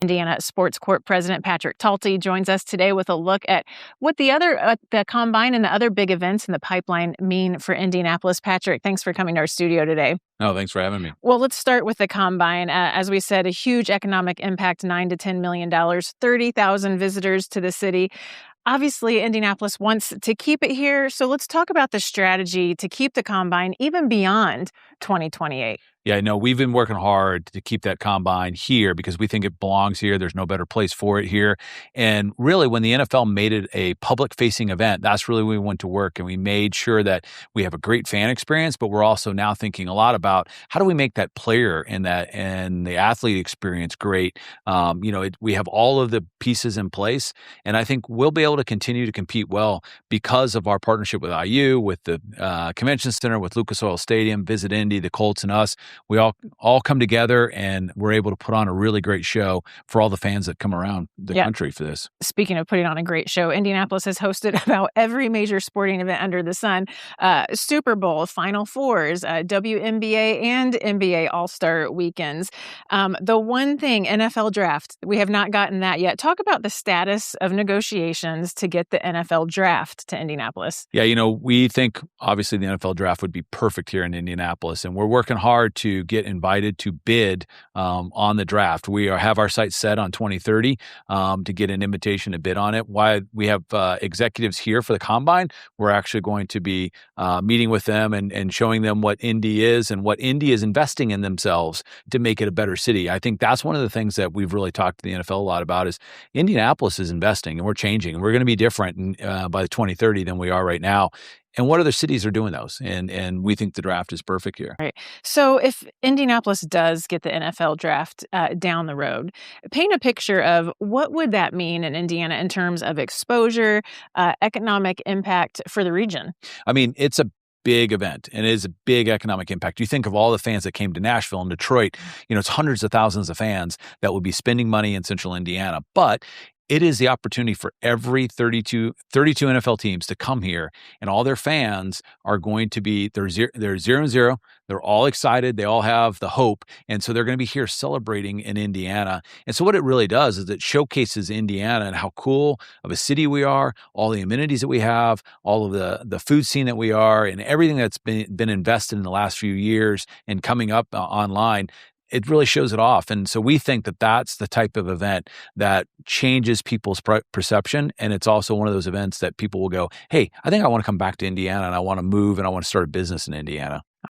Indiana Sports Corp President Patrick Talty joins us today with a look at what the Combine and the other big events in the pipeline mean for Indianapolis. Patrick, thanks for coming to our studio today. No, thanks for having me. Well, let's start with the Combine. As we said, a huge economic impact, $9 to $10 million, 30,000 visitors to the city. Obviously, Indianapolis wants to keep it here. So let's talk about the strategy to keep the Combine even beyond 2028. Yeah, I know we've been working hard to keep that Combine here because we think it belongs here. There's no better place for it here. And really, when the NFL made it a public-facing event, that's really when we went to work. And we made sure that we have a great fan experience, but we're also now thinking a lot about how do we make that player and the athlete experience great. We have all of the pieces in place, and I think we'll be able to continue to compete well because of our partnership with IU, with the Convention Center, with Lucas Oil Stadium, Visit Indy, the Colts, and us. We all come together, and we're able to put on a really great show for all the fans that come around the country for this. Speaking of putting on a great show, Indianapolis has hosted about every major sporting event under the sun. Super Bowl, Final Fours, WNBA and NBA All-Star weekends. The one thing, NFL draft, we have not gotten that yet. Talk about the status of negotiations to get the NFL draft to Indianapolis. Yeah, we think obviously the NFL draft would be perfect here in Indianapolis, and we're working hard to get invited to bid on the draft. We have our sights set on 2030 to get an invitation to bid on it. Why we have executives here for the Combine, we're actually going to be meeting with them and showing them what Indy is and what Indy is investing in themselves to make it a better city. I think that's one of the things that we've really talked to the NFL a lot about is Indianapolis is investing and we're changing. And we're going to be different by 2030 than we are right now. And what other cities are doing those? And we think the draft is perfect here. Right. So if Indianapolis does get the NFL draft down the road, paint a picture of what would that mean in Indiana in terms of exposure, economic impact for the region? I mean, it's a big event and it is a big economic impact. You think of all the fans that came to Nashville and Detroit, it's hundreds of thousands of fans that would be spending money in central Indiana. But it is the opportunity for every 32 NFL teams to come here, and all their fans are going to be, they're 0-0. They're all excited. They all have the hope. And so they're going to be here celebrating in Indiana. And so what it really does is it showcases Indiana and how cool of a city we are, all the amenities that we have, all of the food scene that we are, and everything that's been invested in the last few years and coming up online. It really shows it off. And so we think that that's the type of event that changes people's perception. And it's also one of those events that people will go, hey, I think I want to come back to Indiana and I want to move and I want to start a business in Indiana.